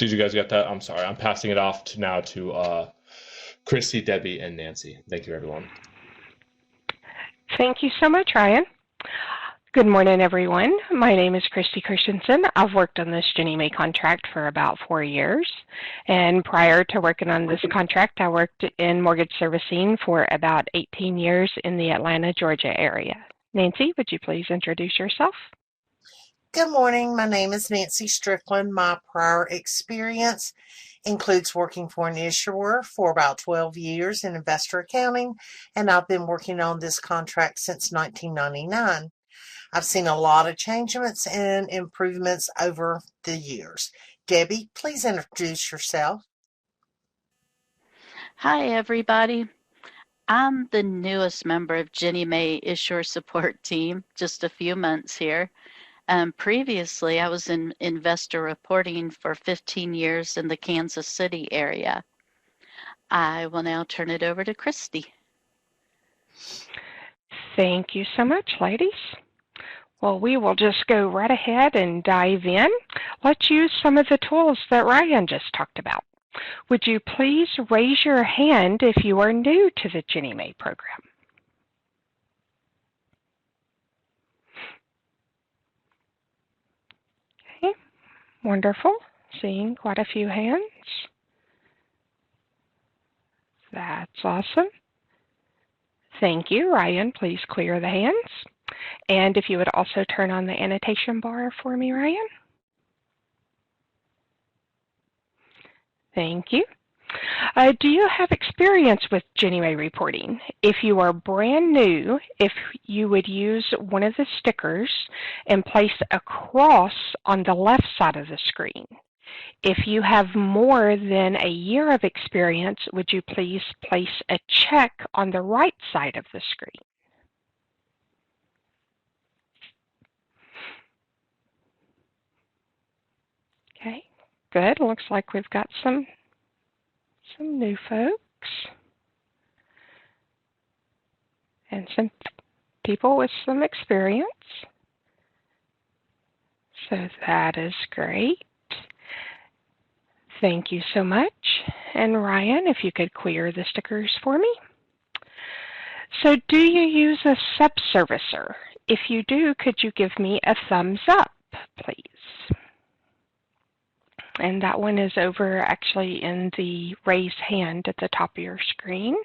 Did you guys get that? I'm sorry. I'm passing it off to now to Christy, Debbie, and Nancy. Thank you, everyone. Thank you so much, Ryan. Good morning, everyone. My name is Christy Christensen. I've worked on this Ginnie Mae contract for about 4 years. And prior to working on this contract, I worked in mortgage servicing for about 18 years in the Atlanta, Georgia area. Nancy, would you please introduce yourself? Good morning. My name is Nancy Strickland. My prior experience includes working for an issuer for about 12 years in investor accounting, and I've been working on this contract since 1999. I've seen a lot of changements and improvements over the years. Debbie, please introduce yourself. Hi, everybody. I'm the newest member of Ginnie Mae Issuer Support Team, just a few months here. Previously, I was in investor reporting for 15 years in the Kansas City area. I will now turn it over to Christy. Thank you so much, ladies. Well, we will just go right ahead and dive in. Let's use some of the tools that Ryan just talked about. Would you please raise your hand if you are new to the Ginnie Mae program? Okay, wonderful. Seeing quite a few hands. That's awesome. Thank you. Ryan, please clear the hands. And if you would also turn on the annotation bar for me, Ryan. Thank you. Do you have experience with Ginnie Mae reporting? If you are brand new, if you would use one of the stickers and place a cross on the left side of the screen. If you have more than a year of experience, would you please place a check on the right side of the screen? Okay, good. Looks like we've got some new folks and some people with some experience. So that is great. Thank you so much. And Ryan, if you could clear the stickers for me. So do you use a subservicer? If you do, could you give me a thumbs up, please? And that one is over actually in the raised hand at the top of your screen.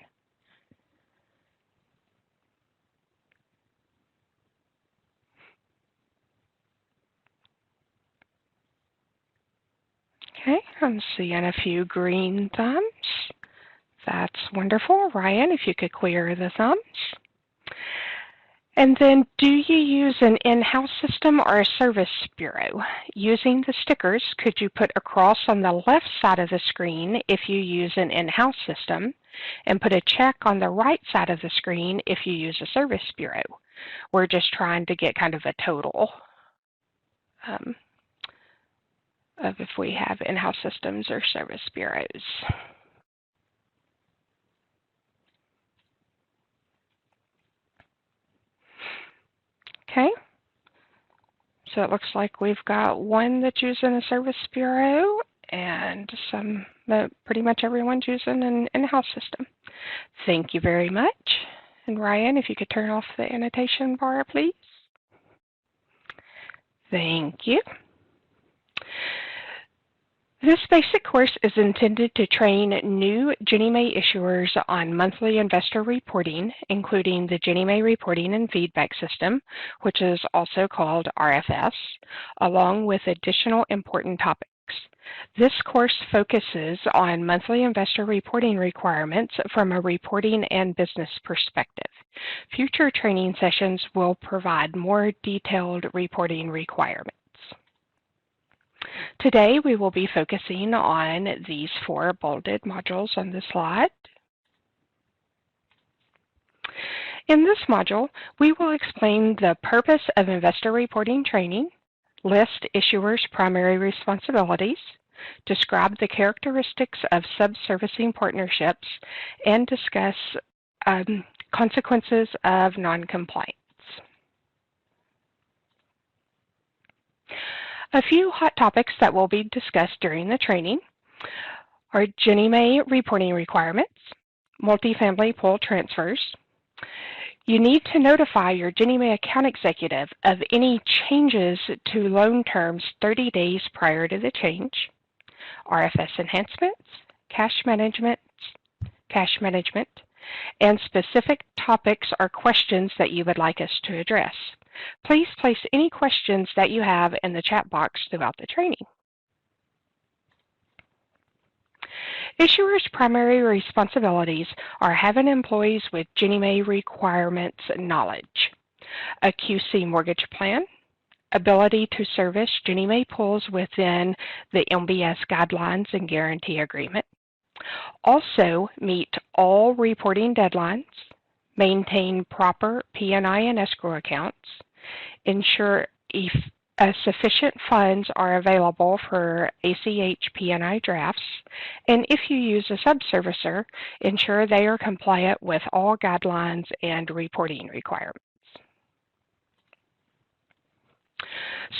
Okay, I'm seeing a few green thumbs. That's wonderful. Ryan, if you could clear the thumbs. And then, do you use an in-house system or a service bureau? Using the stickers, could you put a cross on the left side of the screen if you use an in-house system, and put a check on the right side of the screen if you use a service bureau? We're just trying to get kind of a total of if we have in-house systems or service bureaus. Okay, so it looks like we've got one that's using a service bureau and pretty much everyone's using an in-house system. Thank you very much. And Ryan, if you could turn off the annotation bar, please. Thank you. This basic course is intended to train new Ginnie Mae issuers on monthly investor reporting, including the Ginnie Mae Reporting and Feedback System, which is also called RFS, along with additional important topics. This course focuses on monthly investor reporting requirements from a reporting and business perspective. Future training sessions will provide more detailed reporting requirements. Today, we will be focusing on these 4 bolded modules on the slide. In this module, we will explain the purpose of investor reporting training, list issuers' primary responsibilities, describe the characteristics of subservicing partnerships, and discuss consequences of noncompliance. A few hot topics that will be discussed during the training are Ginnie Mae reporting requirements, multifamily pool transfers. You need to notify your Ginnie Mae account executive of any changes to loan terms 30 days prior to the change, RFS enhancements, cash management, and specific topics or questions that you would like us to address. Please place any questions that you have in the chat box throughout the training. Issuers' primary responsibilities are having employees with Ginnie Mae requirements knowledge, a QC mortgage plan, ability to service Ginnie Mae pools within the MBS guidelines and guarantee agreement, also meet all reporting deadlines, maintain proper P&I and escrow accounts, ensure sufficient funds are available for ACH P&I drafts, and if you use a subservicer, ensure they are compliant with all guidelines and reporting requirements.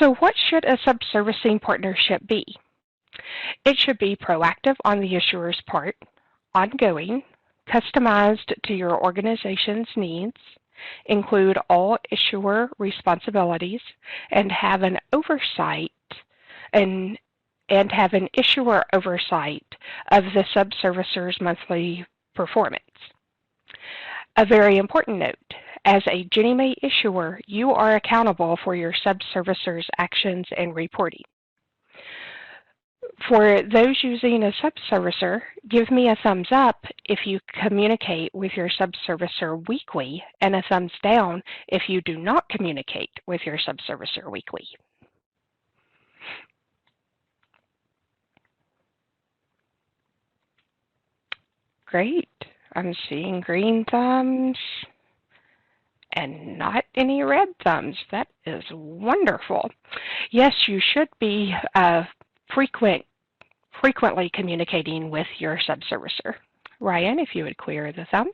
So what should a subservicing partnership be? It should be proactive on the issuer's part, ongoing, customized to your organization's needs, include all issuer responsibilities, and have an oversight and have an issuer oversight of the subservicer's monthly performance. A very important note, as a Ginnie Mae issuer, you are accountable for your subservicer's actions and reporting. For those using a subservicer, give me a thumbs up if you communicate with your subservicer weekly and a thumbs down if you do not communicate with your subservicer weekly. Great. I'm seeing green thumbs and not any red thumbs. That is wonderful. Yes, you should be frequently communicating with your subservicer. Ryan, if you would clear the thumbs.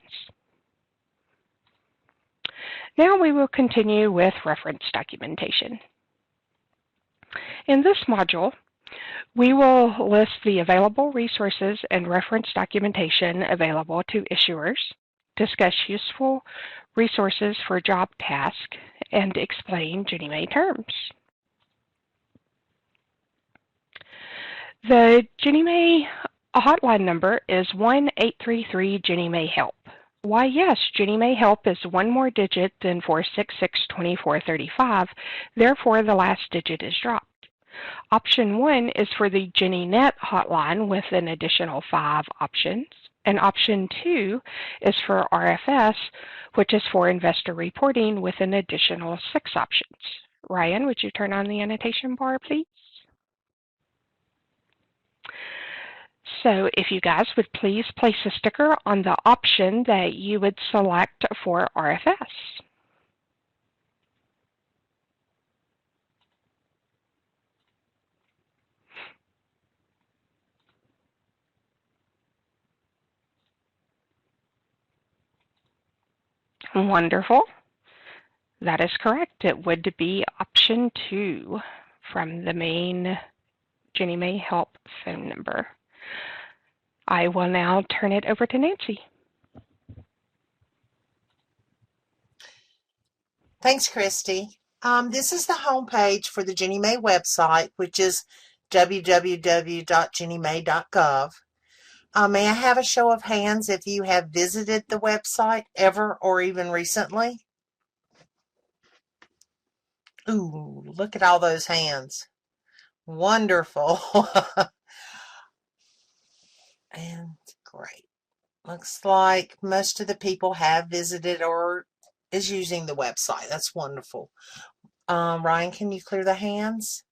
Now we will continue with reference documentation. In this module, we will list the available resources and reference documentation available to issuers, discuss useful resources for job tasks, and explain Ginnie Mae terms. The Ginnie Mae hotline number is 1-833-GINNIE-MAE-HELP. Why, yes, Ginnie Mae Help is one more digit than 466-2435, therefore the last digit is dropped. Option 1 is for the GinnieNet hotline with an additional 5 options, and option 2 is for RFS, which is for investor reporting with an additional 6 options. Ryan, would you turn on the annotation bar, please? So if you guys would please place a sticker on the option that you would select for RFS. Wonderful. That is correct. It would be option 2 from the main Ginnie Mae Help phone number. I will now turn it over to Nancy. Thanks, Christy. This is the homepage for the Ginnie Mae website, which is www.ginniemay.gov. May I have a show of hands if you have visited the website ever or even recently? Ooh, look at all those hands. Wonderful. And great. Looks like most of the people have visited or is using the website. That's wonderful. Ryan, can you clear the hands?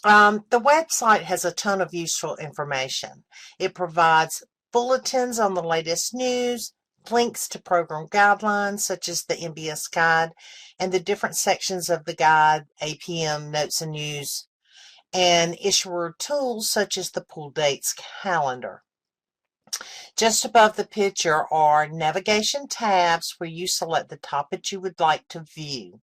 The website has a ton of useful information. It provides bulletins on the latest news, links to program guidelines such as the MBS guide and the different sections of the guide, APM, notes and news, and issuer tools such as the pool dates calendar. Just above the picture are navigation tabs where you select the topic you would like to view.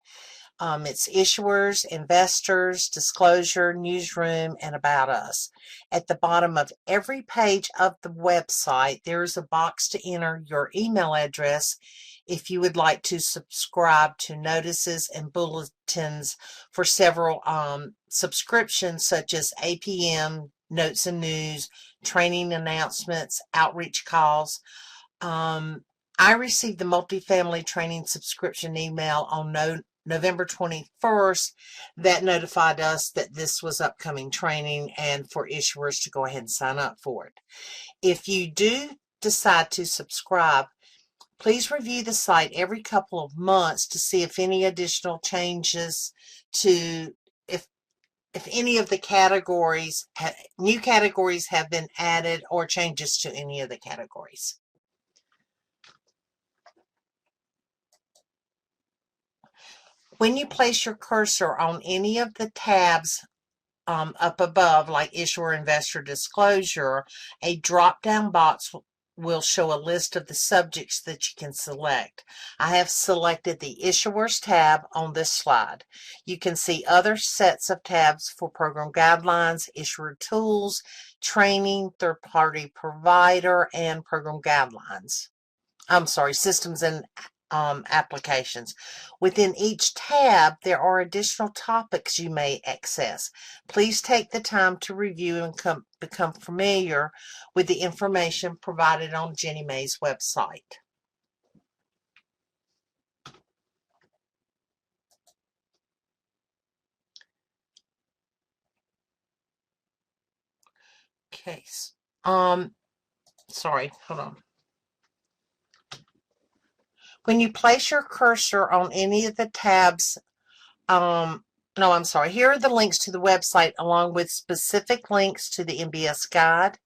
It's issuers, investors, disclosure, newsroom, and about us. At the bottom of every page of the website, there is a box to enter your email address if you would like to subscribe to notices and bulletins for several subscriptions such as APM, notes and news, training announcements, outreach calls. I received the multifamily training subscription email on November 21st that notified us that this was upcoming training and for issuers to go ahead and sign up for it. If you do decide to subscribe, please review the site every couple of months to see if any additional changes to if any of the categories, new categories have been added or changes to any of the categories. When you place your cursor on any of the tabs up above, like Issuer Investor Disclosure, a drop-down box will show a list of the subjects that you can select. I have selected the Issuers tab on this slide. You can see other sets of tabs for program guidelines, issuer tools, training, third-party provider, and program guidelines. I'm sorry, systems and applications. Within each tab, there are additional topics you may access. Please take the time to review and become familiar with the information provided on Ginnie Mae's website. Okay. Sorry, hold on. When you place your cursor on any of the tabs, no, I'm sorry. Here are the links to the website along with specific links to the MBS guide.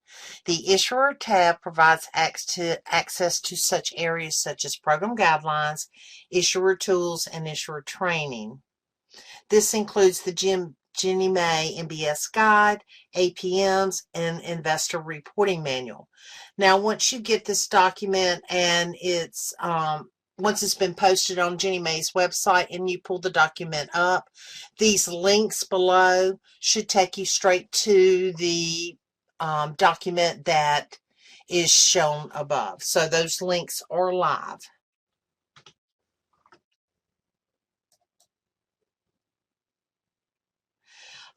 The Issuer tab provides access to such areas such as program guidelines, issuer tools, and issuer training. This includes the Ginnie Mae MBS guide, APMs, and investor reporting manual. Now, once you get this document and once it's been posted on Ginnie Mae's website and you pull the document up, these links below should take you straight to the document that is shown above. So those links are live.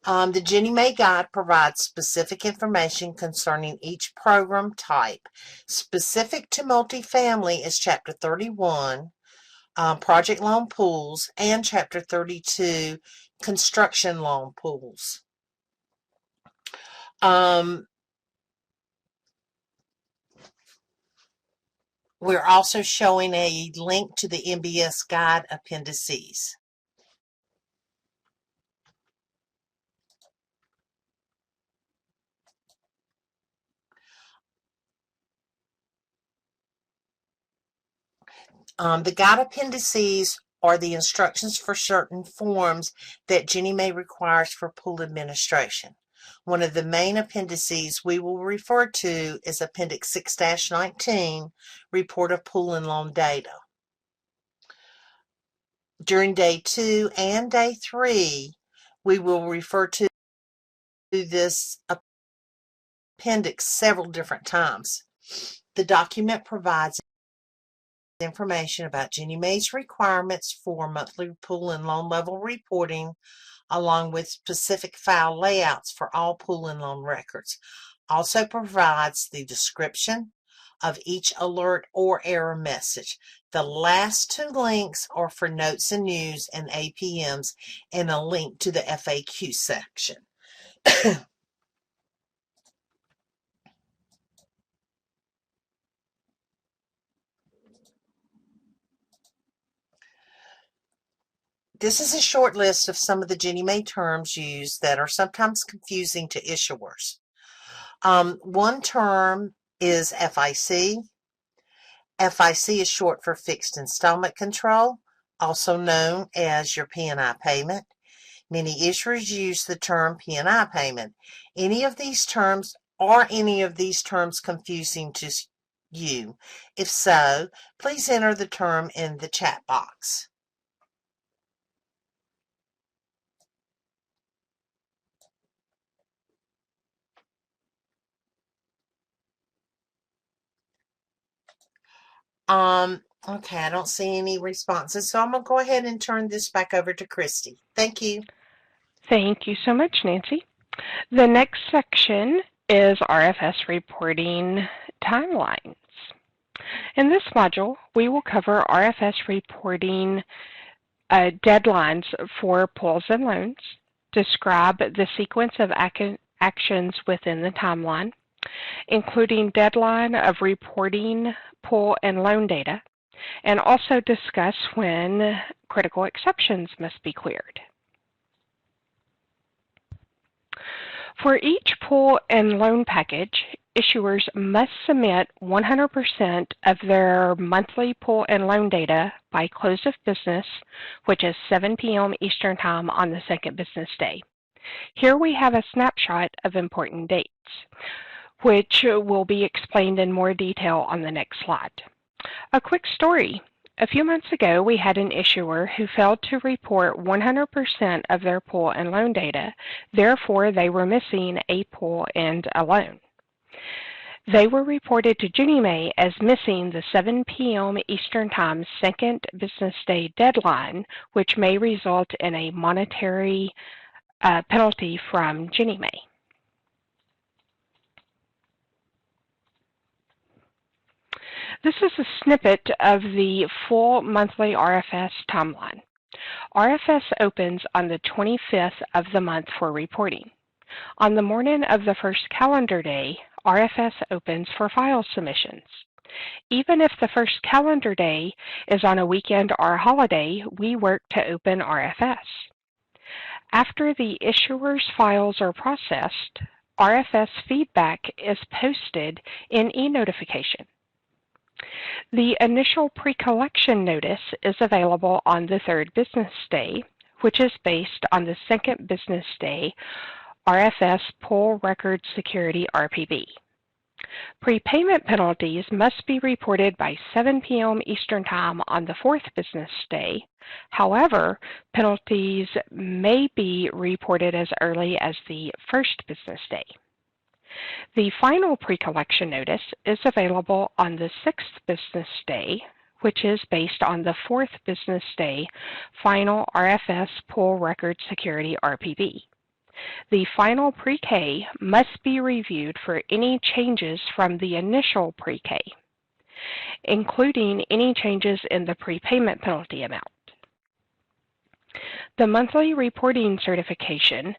The Ginnie Mae Guide provides specific information concerning each program type. Specific to multifamily is Chapter 31, project loan pools, and Chapter 32, construction loan pools. We're also showing a link to the MBS Guide appendices. The guide appendices are the instructions for certain forms that Ginnie Mae requires for pool administration. One of the main appendices we will refer to is Appendix 6-19, Report of Pool and Loan Data. During Day 2 and Day 3, we will refer to this appendix several different times. The document provides information about Ginnie Mae's requirements for monthly pool and loan level reporting, along with specific file layouts for all pool and loan records. Also provides the description of each alert or error message. The last two links are for notes and news and APMs and a link to the FAQ section. This is a short list of some of the Ginnie Mae terms used that are sometimes confusing to issuers. One term is FIC. FIC is short for Fixed Installment Control, also known as your P&I payment. Many issuers use the term P&I payment. Are any of these terms confusing to you? If so, please enter the term in the chat box. Okay, I don't see any responses, so I'm going to go ahead and turn this back over to Christy. Thank you. Thank you so much, Nancy. The next section is RFS reporting timelines. In this module, we will cover RFS reporting deadlines for pools and loans, describe the sequence of actions within the timeline, including deadline of reporting pool and loan data, and also discuss when critical exceptions must be cleared. For each pool and loan package, issuers must submit 100% of their monthly pool and loan data by close of business, which is 7 p.m. Eastern Time on the second business day. Here we have a snapshot of important dates, which will be explained in more detail on the next slide. A quick story. A few months ago, we had an issuer who failed to report 100% of their pool and loan data. Therefore, they were missing a pool and a loan. They were reported to Ginnie Mae as missing the 7 p.m. Eastern Time second business day deadline, which may result in a monetary penalty from Ginnie Mae. This is a snippet of the full monthly RFS timeline. RFS opens on the 25th of the month for reporting. On the morning of the first calendar day, RFS opens for file submissions. Even if the first calendar day is on a weekend or a holiday, we work to open RFS. After the issuer's files are processed, RFS feedback is posted in e-notification. The initial pre-collection notice is available on the third business day, which is based on the second business day RFS Pool Record Security RPB. Prepayment penalties must be reported by 7 p.m. Eastern Time on the fourth business day. However, penalties may be reported as early as the first business day. The final pre-collection notice is available on the sixth business day, which is based on the fourth business day final RFS Pool Record Security RPB. The final pre-K must be reviewed for any changes from the initial pre-K, including any changes in the prepayment penalty amount. The monthly reporting certification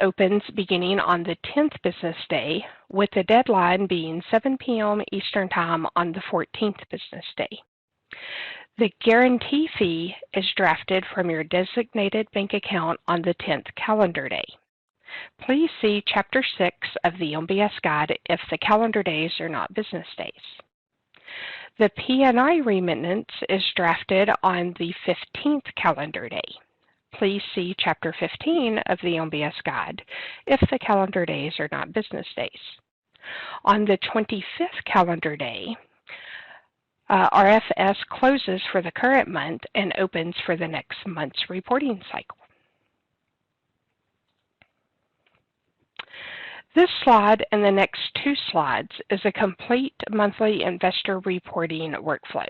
opens beginning on the 10th business day, with the deadline being 7 p.m. Eastern Time on the 14th business day. The guarantee fee is drafted from your designated bank account on the 10th calendar day. Please see Chapter 6 of the MBS Guide if the calendar days are not business days. The P&I remittance is drafted on the 15th calendar day. Please see Chapter 15 of the MBS Guide if the calendar days are not business days. On the 25th calendar day, RFS closes for the current month and opens for the next month's reporting cycle. This slide and the next two slides is a complete monthly investor reporting workflow.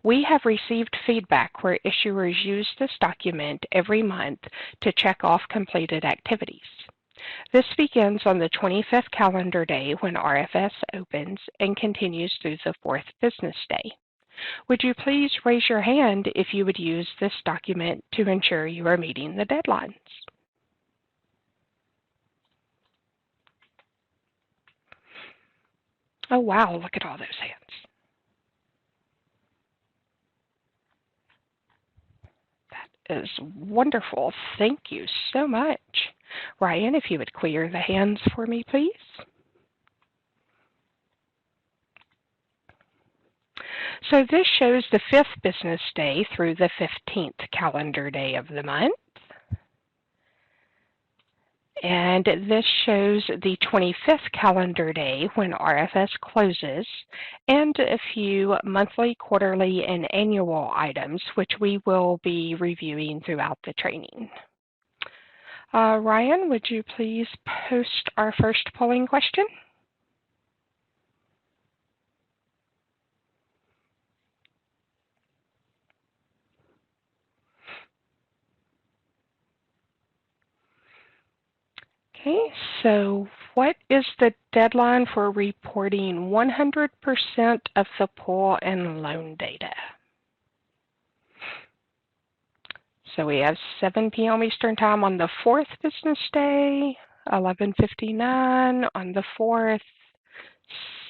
We have received feedback where issuers use this document every month to check off completed activities. This begins on the 25th calendar day when RFS opens and continues through the fourth business day. Would you please raise your hand if you would use this document to ensure you are meeting the deadlines? Oh wow, look at all those hands. Is wonderful. Thank you so much. Ryan, if you would clear the hands for me, please. So this shows the fifth business day through the 15th calendar day of the month. And this shows the 25th calendar day when RFS closes, and a few monthly, quarterly, and annual items, which we will be reviewing throughout the training. Ryan, would you please post our first polling question? Okay, so what is the deadline for reporting 100% of the pool and loan data? So we have 7 p.m. Eastern Time on the 4th business day, 11:59 on the 4th,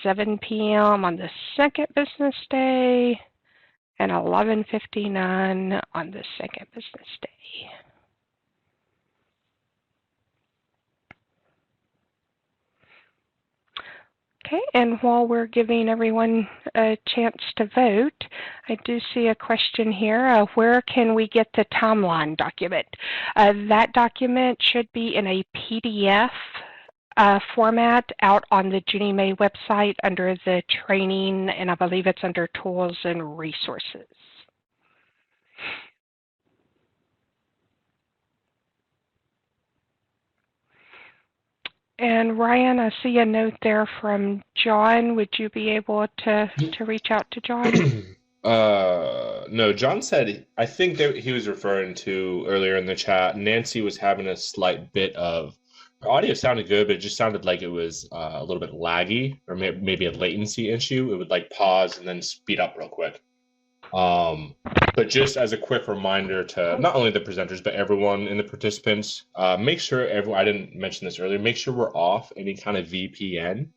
7 p.m. on the 2nd business day, and 11:59 on the 2nd business day. Okay, and while we're giving everyone a chance to vote, I do see a question here. Where can we get the timeline document? That document should be in a PDF format out on the Ginnie Mae website under the training, and I believe it's under tools and resources. And Ryan, I see a note there from John. Would you be able to reach out to John? No, John said, I think that he was referring to earlier in the chat, Nancy was having a slight bit of, her audio sounded good, but it just sounded like it was a little bit laggy, or maybe a latency issue. It would like pause and then speed up real quick. But just as a quick reminder to not only the presenters, but everyone in the participants, make sure I didn't mention this earlier, make sure we're off any kind of VPN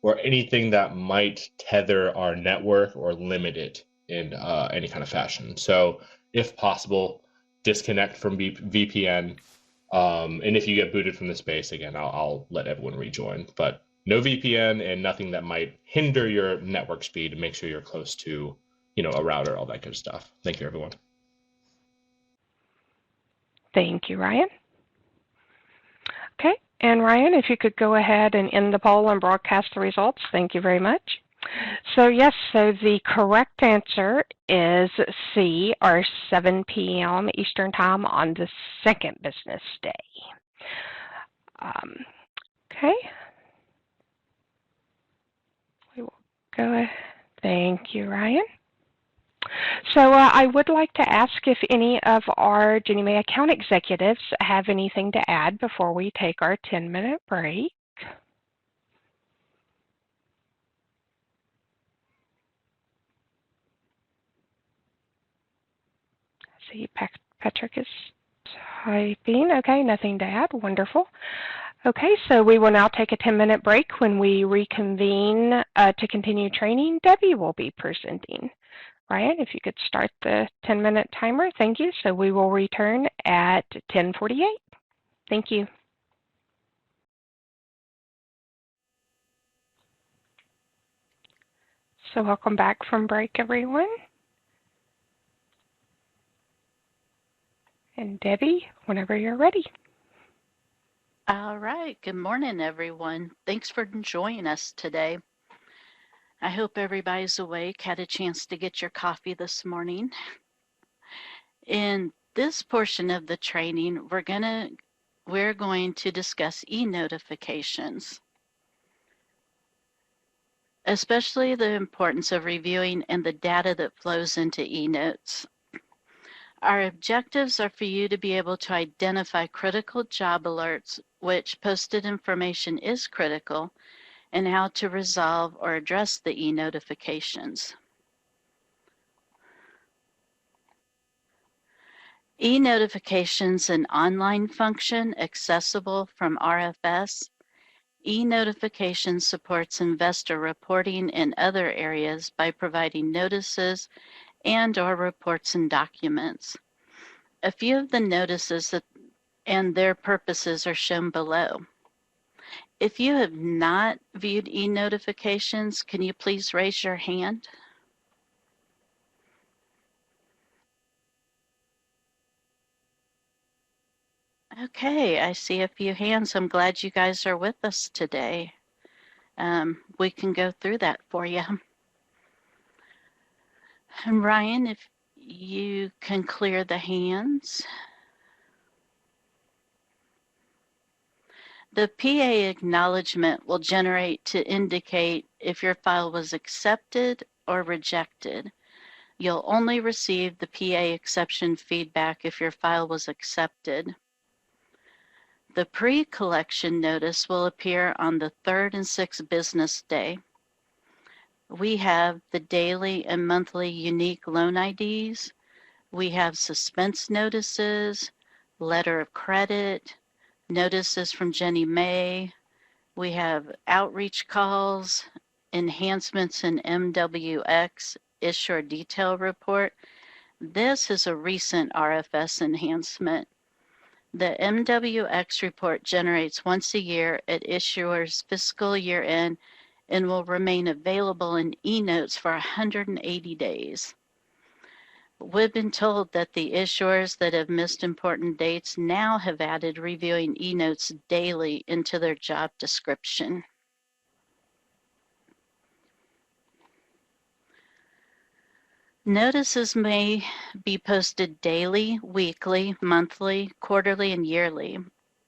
or anything that might tether our network or limit it in any kind of fashion. So if possible, disconnect from VPN. And if you get booted from the space, again, I'll let everyone rejoin. But no VPN and nothing that might hinder your network speed, and make sure you're close to a router, all that good stuff. Thank you, everyone. Thank you, Ryan. Okay, and Ryan, if you could go ahead and end the poll and broadcast the results. Thank you very much. So yes, so the correct answer is C, or 7 p.m. Eastern Time on the 2nd business day. Okay. We will go ahead. Thank you, Ryan. So I would like to ask if any of our Ginnie Mae account executives have anything to add before we take our 10-minute break. I see Patrick is typing. Okay, nothing to add. Wonderful. Okay, so we will now take a 10-minute break. When we reconvene to continue training, Debbie will be presenting. Ryan, if you could start the 10-minute timer, thank you. So we will return at 10:48. Thank you. So welcome back from break, everyone. And Debbie, whenever you're ready. All right. Good morning, everyone. Thanks for joining us today. I hope everybody's awake, had a chance to get your coffee this morning. In this portion of the training, we're going to discuss e-notifications, especially the importance of reviewing and the data that flows into e-notes. Our objectives are for you to be able to identify critical job alerts, which posted information is critical, and how to resolve or address the e-notifications. E-notifications, an online function accessible from RFS. E-notification supports investor reporting in other areas by providing notices and/or reports and documents. A few of the notices and their purposes are shown below. If you have not viewed e-notifications, can you please raise your hand? Okay, I see a few hands. I'm glad you guys are with us today. We can go through that for you. And Ryan, if you can clear the hands. The PA acknowledgement will generate to indicate if your file was accepted or rejected. You'll only receive the PA exception feedback if your file was accepted. The pre-collection notice will appear on the third and sixth business day. We have the daily and monthly unique loan IDs. We have suspense notices, letter of credit, notices from Jenny May. We have outreach calls, enhancements in MWX, issuer detail report. This is a recent RFS enhancement. The MWX report generates once a year at issuer's fiscal year end and will remain available in eNotes for 180 days. We've been told that the issuers that have missed important dates now have added reviewing eNotes daily into their job description. Notices may be posted daily, weekly, monthly, quarterly, and yearly.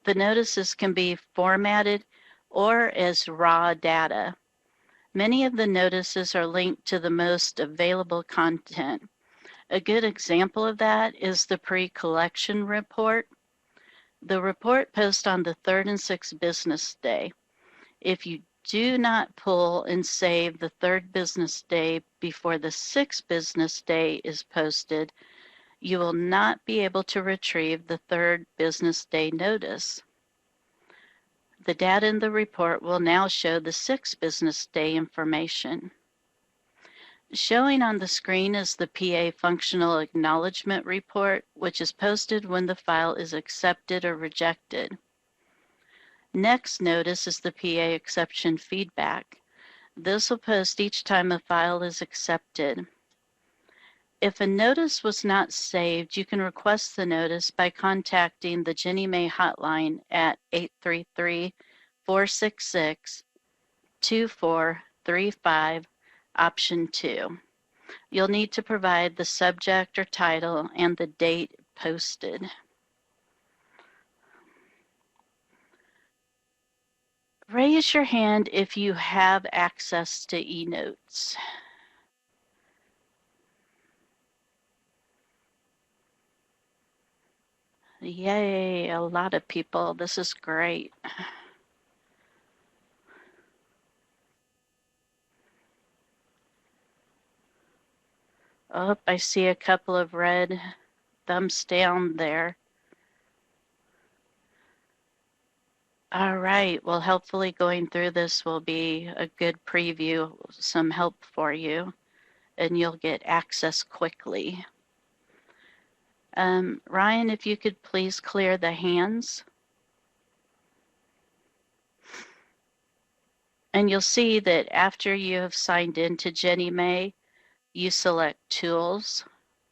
The notices can be formatted or as raw data. Many of the notices are linked to the most available content. A good example of that is the pre-collection report. The report posts on the third and sixth business day. If you do not pull and save the third business day before the sixth business day is posted, you will not be able to retrieve the third business day notice. The data in the report will now show the sixth business day information. Showing on the screen is the PA Functional Acknowledgement Report, which is posted when the file is accepted or rejected. Next notice is the PA Exception Feedback. This will post each time a file is accepted. If a notice was not saved, you can request the notice by contacting the Jenny May hotline at 833-466-2435, option 2. You'll need to provide the subject or title and the date posted. Raise your hand if you have access to eNotes. Yay, a lot of people. This is great. Oh, I see a couple of red thumbs down there. All right, well, hopefully going through this will be a good preview, some help for you, and you'll get access quickly. Ryan, if you could please clear the hands. And you'll see that after you have signed in to Jenny May, you select Tools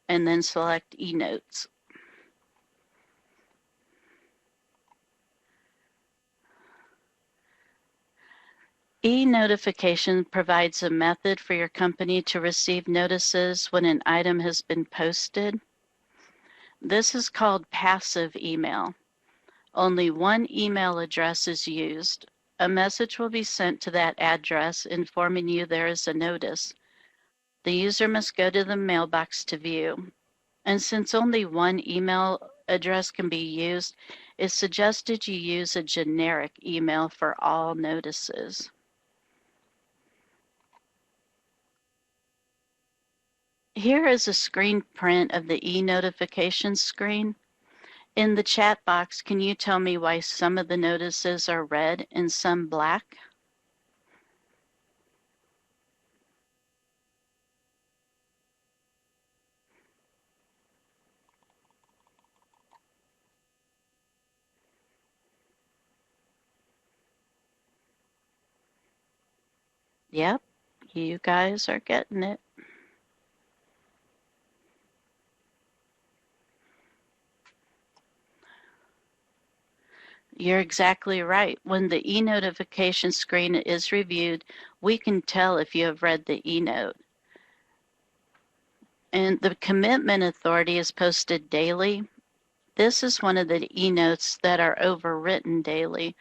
and then select eNotes. E-notification provides a method for your company to receive notices when an item has been posted. This is called passive email. Only one email address is used. A message will be sent to that address informing you there is a notice. The user must go to the mailbox to view. And since only one email address can be used, it's suggested you use a generic email for all notices. Here is a screen print of the e-notification screen. In the chat box, can you tell me why some of the notices are red and some black? Yep, you guys are getting it. You're exactly right. When the e-notification screen is reviewed, we can tell if you have read the e-note. And the commitment authority is posted daily. This is one of the e-notes that are overwritten daily,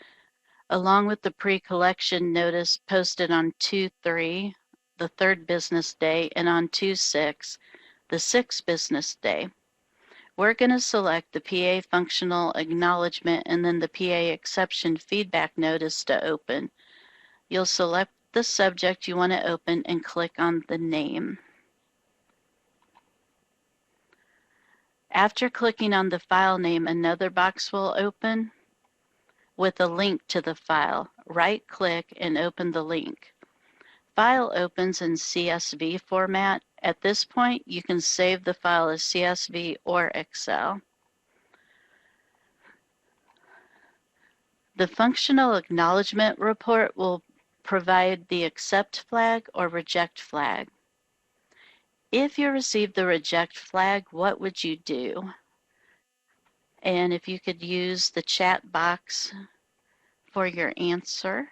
along with the pre-collection notice posted on 2/3, the third business day, and on 2/6, the sixth business day. We're going to select the PA functional acknowledgement and then the PA exception feedback notice to open. You'll select the subject you want to open and click on the name. After clicking on the file name, another box will open with a link to the file. Right-click and open the link. File opens in CSV format. At this point, you can save the file as CSV or Excel. The functional acknowledgement report will provide the accept flag or reject flag. If you receive the reject flag, what would you do? And if you could use the chat box for your answer.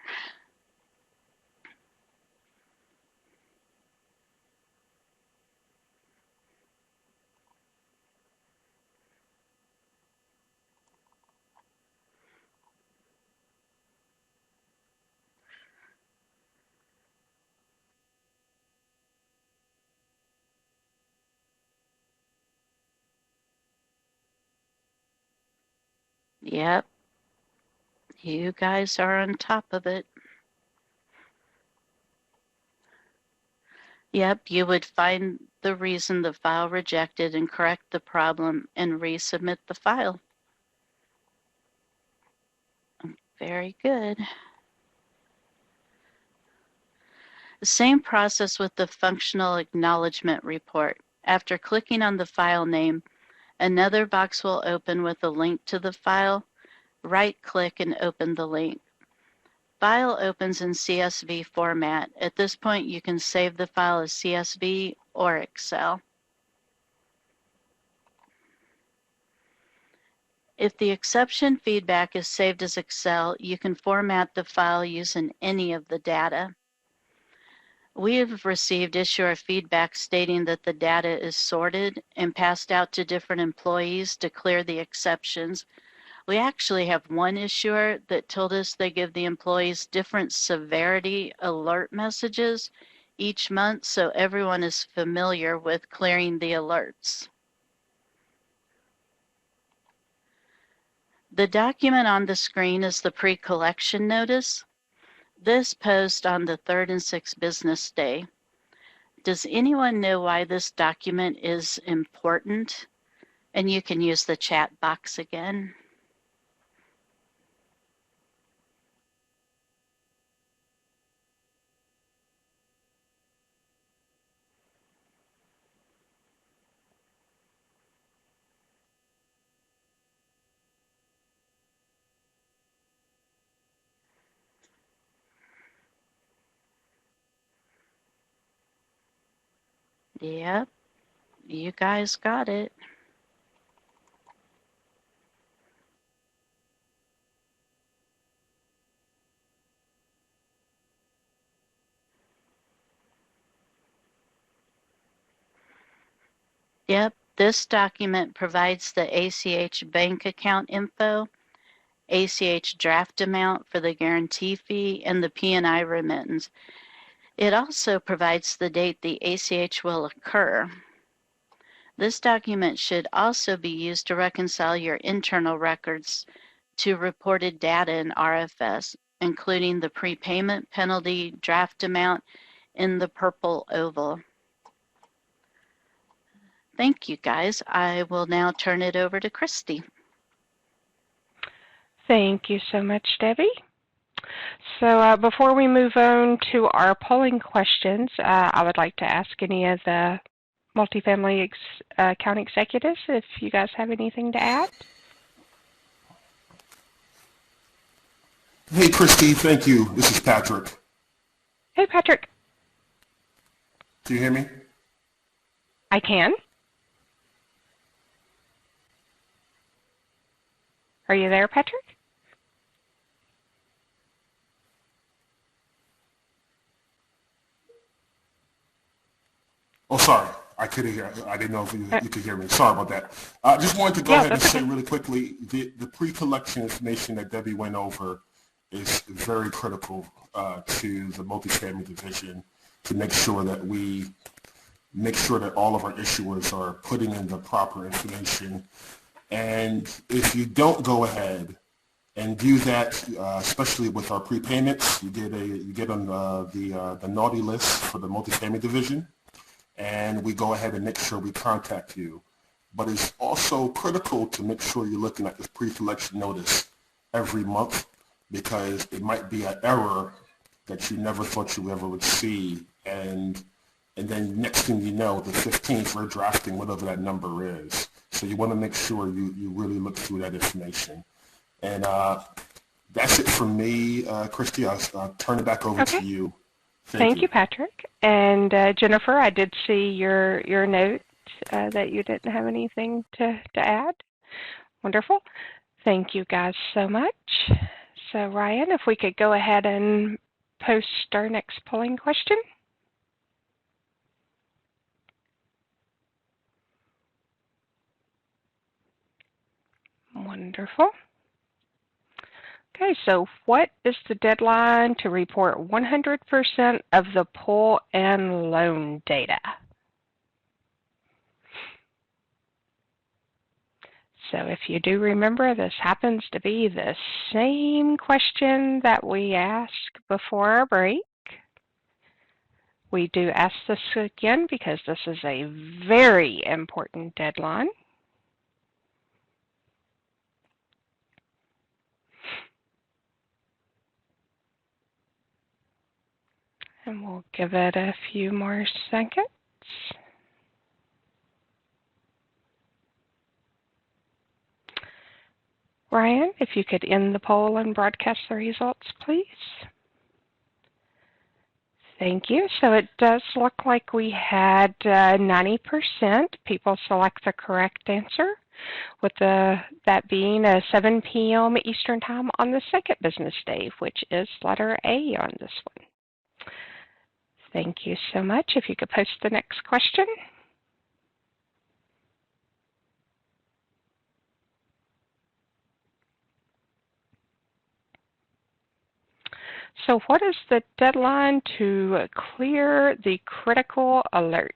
Yep, you guys are on top of it. Yep, you would find the reason the file rejected and correct the problem and resubmit the file. Very good. The same process with the functional acknowledgement report. After clicking on the file name, another box will open with a link to the file. Right-click and open the link. File opens in CSV format. At this point, you can save the file as CSV or Excel. If the exception feedback is saved as Excel, you can format the file using any of the data. We have received issuer feedback stating that the data is sorted and passed out to different employees to clear the exceptions. We actually have one issuer that told us they give the employees different severity alert messages each month, so everyone is familiar with clearing the alerts. The document on the screen is the pre-collection notice. This post on the 3rd and 6th business day. Does anyone know why this document is important? And you can use the chat box again. Yep, you guys got it. Yep, this document provides the ACH bank account info, ACH draft amount for the guarantee fee, and the P&I remittance. It also provides the date the ACH will occur. This document should also be used to reconcile your internal records to reported data in RFS, including the prepayment penalty draft amount in the purple oval. Thank you, guys. I will now turn it over to Christy. Thank you so much, Debbie. So before we move on to our polling questions, I would like to ask any of the multifamily account executives if you guys have anything to add. Hey, Christy, thank you. This is Patrick. Hey, Patrick. Do you hear me? I can. Are you there, Patrick? Oh, sorry. I couldn't hear. I didn't know if you could hear me. Sorry about that. I just wanted to go ahead and say really quickly, the pre-collection information that Debbie went over is very critical to the multifamily division to make sure that we make sure that all of our issuers are putting in the proper information. And if you don't go ahead and do that, especially with our prepayments, you get on the naughty list for the multifamily division, and we go ahead and make sure we contact you. But it's also critical to make sure you're looking at this pre-collection notice every month, because it might be an error that you never thought you ever would see, and then next thing you know, the 15th, we're drafting whatever that number is. So you want to make sure you really look through that information. And that's it from me, Christy. I'll turn it back over to you. Thank you, Patrick. And Jennifer, I did see your note that you didn't have anything to add. Wonderful. Thank you guys so much. So Ryan, if we could go ahead and post our next polling question. Wonderful. Okay, so what is the deadline to report 100% of the pull and loan data? So if you do remember, this happens to be the same question that we asked before our break. We do ask this again because this is a very important deadline. And we'll give it a few more seconds. Ryan, if you could end the poll and broadcast the results, please. Thank you. So it does look like we had 90% people select the correct answer, with that being 7 p.m. Eastern Time on the second business day, which is letter A on this one. Thank you so much. If you could post the next question. So what is the deadline to clear the critical alerts?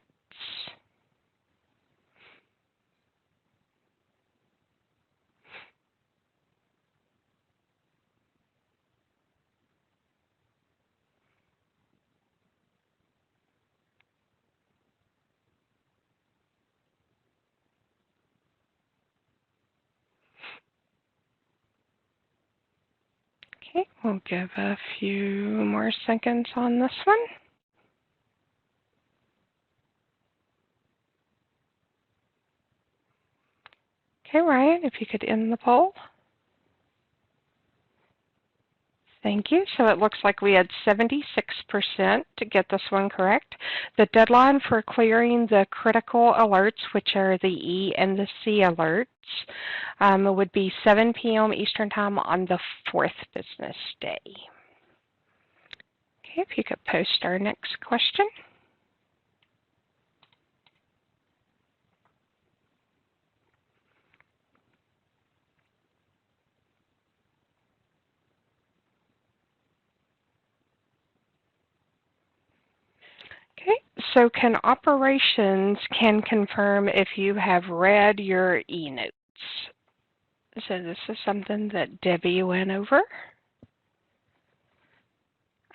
Okay, we'll give a few more seconds on this one. Okay, Ryan, if you could end the poll. Thank you. So it looks like we had 76% to get this one correct. The deadline for clearing the critical alerts, which are the E and the C alerts, would be 7 p.m. Eastern Time on the fourth business day. Okay, if you could post our next question. Okay, so operations can confirm if you have read your e-notes. So this is something that Debbie went over.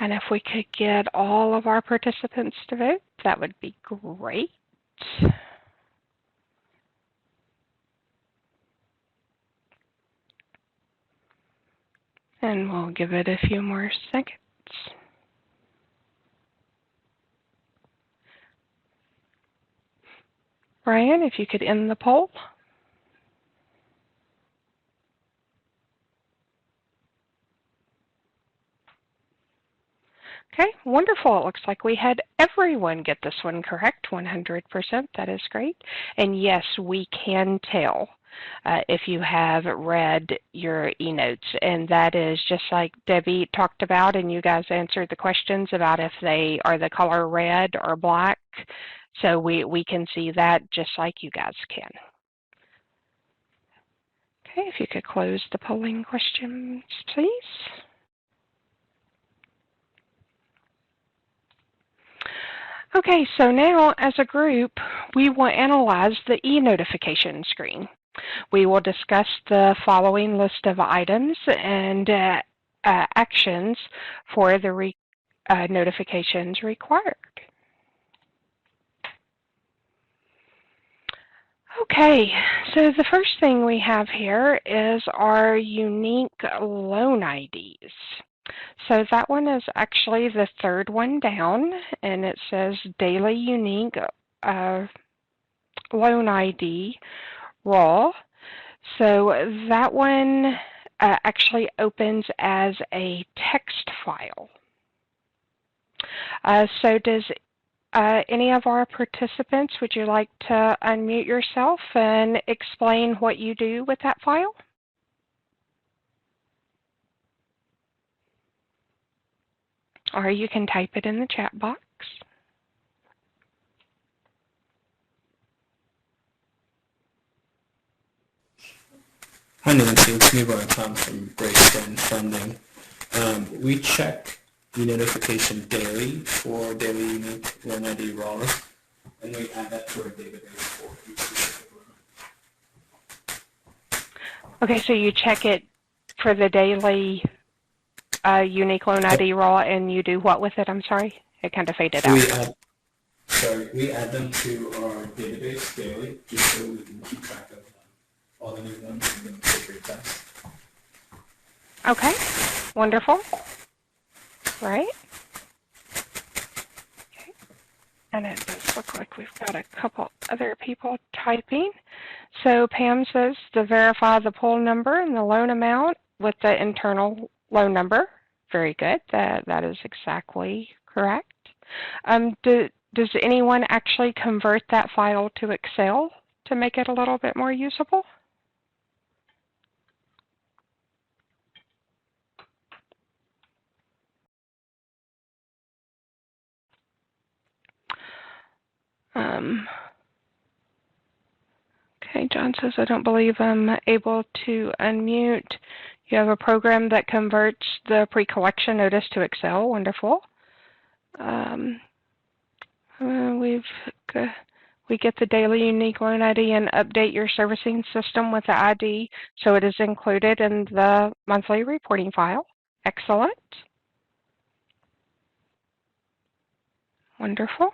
And if we could get all of our participants to vote, that would be great. And we'll give it a few more seconds. Brian, if you could end the poll. Okay, wonderful. It looks like we had everyone get this one correct, 100%. That is great. And yes, we can tell if you have read your e-notes. And that is just like Debbie talked about, and you guys answered the questions about if they are the color red or black. So we can see that just like you guys can. Okay, if you could close the polling questions, please. Okay, so now as a group, we will analyze the e-notification screen. We will discuss the following list of items and actions for the notifications required. Okay, so the first thing we have here is our unique loan IDs. So that one is actually the third one down, and it says daily unique loan ID raw. So that one actually opens as a text file. So does any of our participants, would you like to unmute yourself and explain what you do with that file? Or you can type it in the chat box. Hi Nancy, it's me, Brian Tom from Great Stone Funding. We check the notification daily for daily unique loan ID raws, and we add that to our database for each specific loan. Okay, so you check it for the daily unique loan ID raw, and you do what with it? I'm sorry, it kind of faded out. We add them to our database daily, just so we can keep track of all the new ones and then take test. Okay, wonderful. Right. Okay. And it does look like we've got a couple other people typing. So Pam says to verify the pool number and the loan amount with the internal loan number. Very good. That is exactly correct. Does anyone actually convert that file to Excel to make it a little bit more usable? Okay, John says, I don't believe I'm able to unmute. You have a program that converts the pre-collection notice to Excel. Wonderful. We get the daily unique loan ID and update your servicing system with the ID so it is included in the monthly reporting file. Excellent. Wonderful.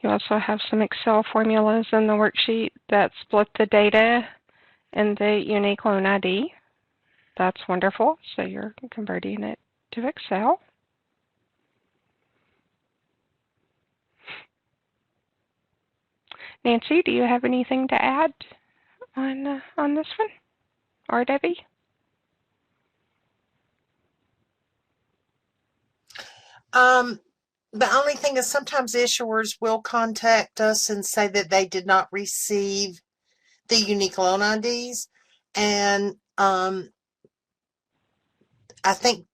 You also have some Excel formulas in the worksheet that split the data in the unique loan ID. That's wonderful. So you're converting it to Excel. Nancy, do you have anything to add on this one? Or Debbie? The only thing is sometimes issuers will contact us and say that they did not receive the unique loan IDs. And I think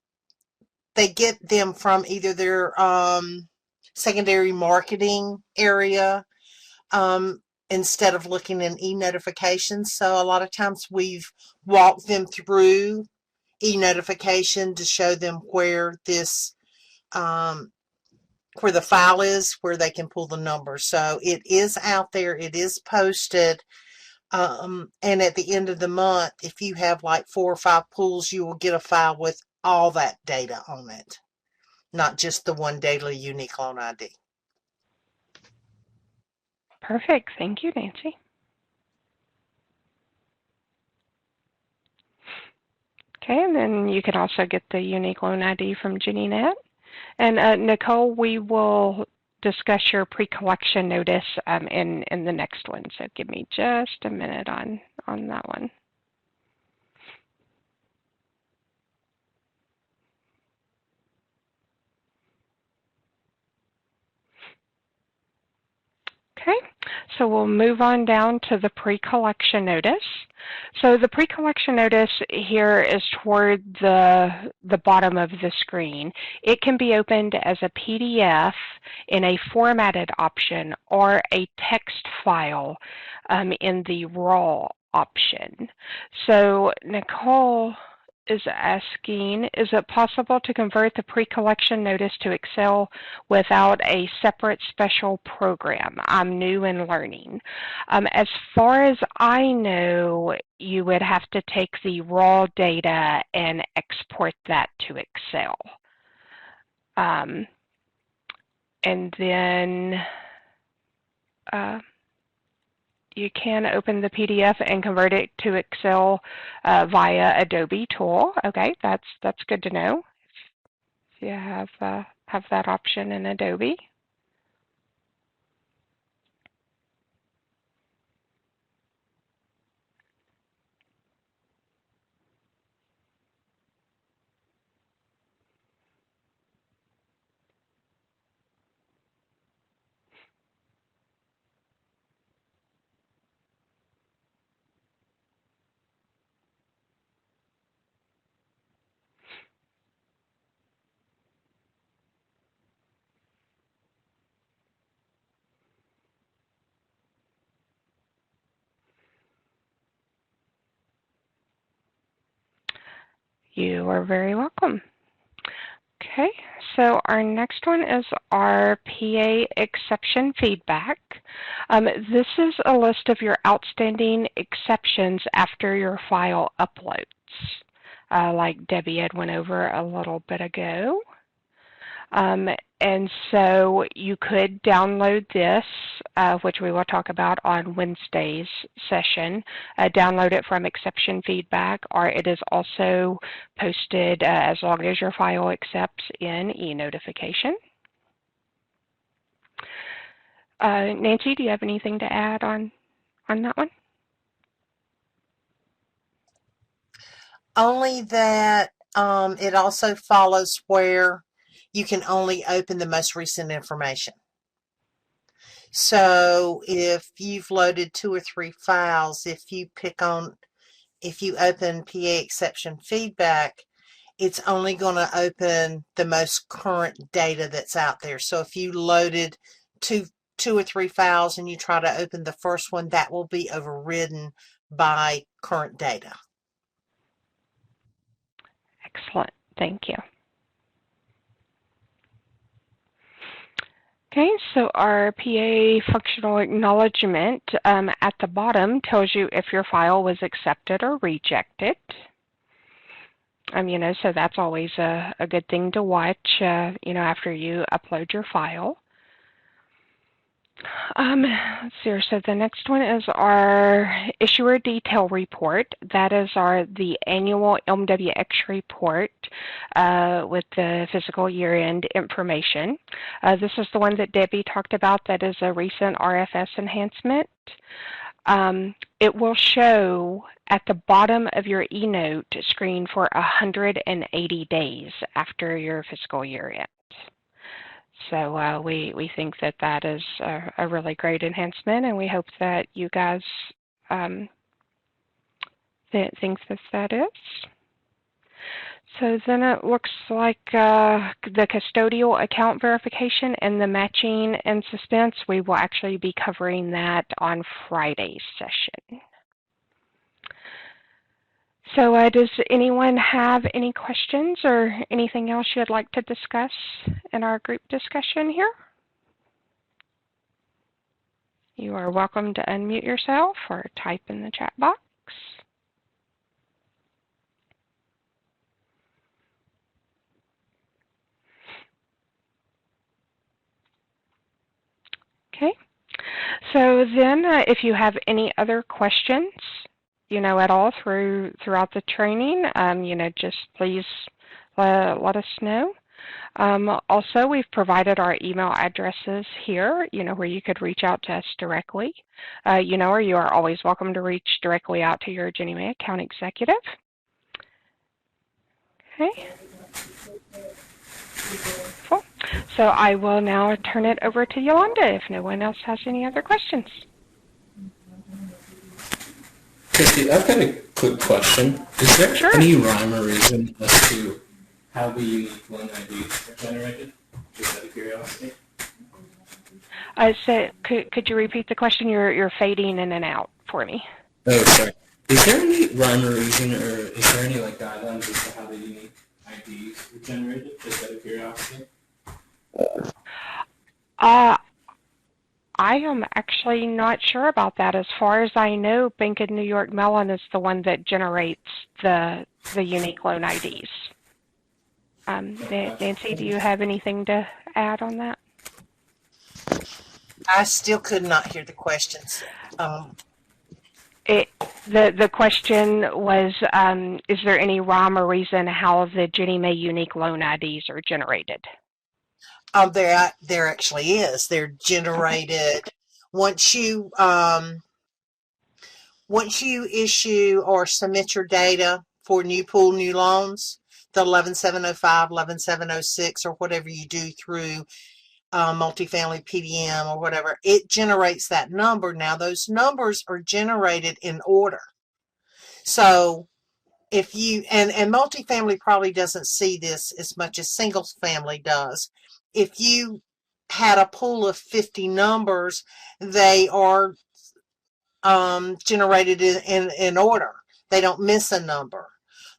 they get them from either their secondary marketing area instead of looking in e-notifications. So a lot of times we've walked them through e-notification to show them where this where the file is, where they can pull the number. So it is out there, it is posted. And at the end of the month, if you have like 4 or 5 pools, you will get a file with all that data on it, not just the one daily unique loan ID. Perfect. Thank you, Nancy. Okay, and then you can also get the unique loan ID from JennyNet. And Nicole, we will discuss your pre-collection notice in the next one. So give me just a minute on that one. Okay, so we'll move on down to the pre-collection notice. So the pre-collection notice here is toward the bottom of the screen. It can be opened as a PDF in a formatted option or a text file in the raw option. So Nicole is asking, is it possible to convert the pre-collection notice to Excel without a separate special program? I'm new and learning. As far as I know, you would have to take the raw data and export that to Excel. And then you can open the PDF and convert it to Excel via Adobe tool. Okay, that's good to know. If you have that option in Adobe. You are very welcome. Okay, so our next one is our PA exception feedback. This is a list of your outstanding exceptions after your file uploads, like Debbie had went over a little bit ago. And so you could download this, which we will talk about on Wednesday's session, download it from exception feedback, or it is also posted as long as your file accepts in e-notification. Nancy, do you have anything to add on that one? Only that it also follows where you can only open the most recent information. So if you've loaded 2 or 3 files, if you open PA exception feedback, it's only going to open the most current data that's out there. So if you loaded two or 3 files and you try to open the first one, that will be overridden by current data. Excellent. Thank you. Okay, so our PA functional acknowledgement at the bottom tells you if your file was accepted or rejected. So that's always a good thing to watch, after you upload your file. Let's see here. So the next one is our issuer detail report. That is the annual MWX report with the fiscal year-end information. This is the one that Debbie talked about. That is a recent RFS enhancement. It will show at the bottom of your eNote screen for 180 days after your fiscal year end. So we think that is a really great enhancement, and we hope that you guys think that is. So then it looks like the custodial account verification and the matching and suspense, we will actually be covering that on Friday's session. So does anyone have any questions or anything else you'd like to discuss in our group discussion here? You are welcome to unmute yourself or type in the chat box. Okay, so then if you have any other questions, at all throughout the training, just please let us know. Also, we've provided our email addresses here, where you could reach out to us directly, or you are always welcome to reach directly out to your Ginnie Mae account executive. Okay. Cool. So I will now turn it over to Yolanda if no one else has any other questions. Christy, I've got a quick question. Is there Sure. any rhyme or reason as to how the unique loan IDs are generated? Just out of curiosity. So could you repeat the question? You're fading in and out for me. Oh, sorry. Is there any rhyme or reason, or is there any like guidelines as to how the unique IDs were generated? Just out of curiosity. Uh, I am actually not sure about that. As far as I know, Bank of New York Mellon is the one that generates the unique loan IDs. Nancy, do you have anything to add on that? I still could not hear the questions. The question was, is there any rhyme or reason how the Ginnie Mae unique loan IDs are generated? There actually is. They're generated once you issue or submit your data for new pool, new loans, the 11705, 11706, or whatever you do through multifamily PDM or whatever, it generates that number. Now, those numbers are generated in order. So if you, and multifamily probably doesn't see this as much as single family does. If you had a pool of 50 numbers, they are generated in order. They don't miss a number.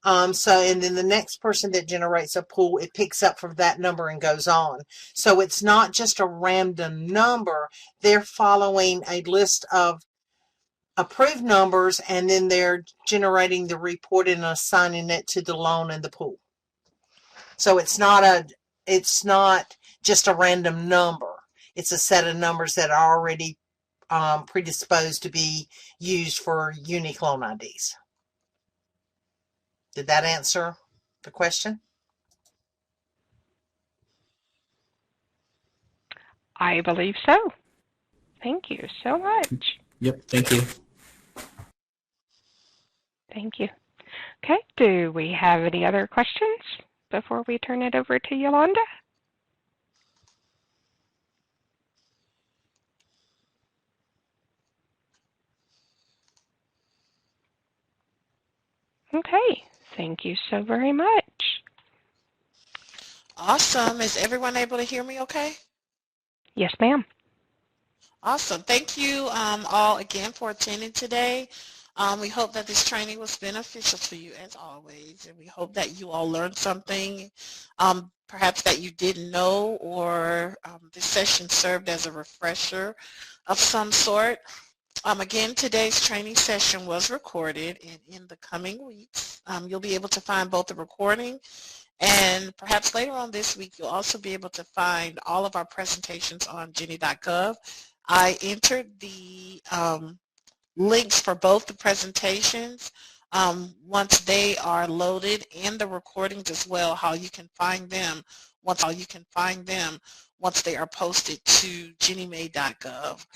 And then the next person that generates a pool, it picks up from that number and goes on. So it's not just a random number. They're following a list of approved numbers, and then they're generating the report and assigning it to the loan and the pool. So it's not just a random number. It's a set of numbers that are already predisposed to be used for unique loan IDs. Did that answer the question? I believe so. Thank you so much. Yep, thank you. Thank you. Okay, do we have any other questions before we turn it over to Yolanda? Okay, thank you so very much. Awesome. Is everyone able to hear me okay? Yes, ma'am. Awesome. Thank you all again for attending today. We hope that this training was beneficial to you as always, and we hope that you all learned something perhaps that you didn't know, or this session served as a refresher of some sort. Again, today's training session was recorded, and in the coming weeks, you'll be able to find both the recording, and perhaps later on this week, you'll also be able to find all of our presentations on Ginnie.gov. I entered the links for both the presentations. Once they are loaded, and the recordings as well, how you can find them once they are posted to GinnieMay.gov.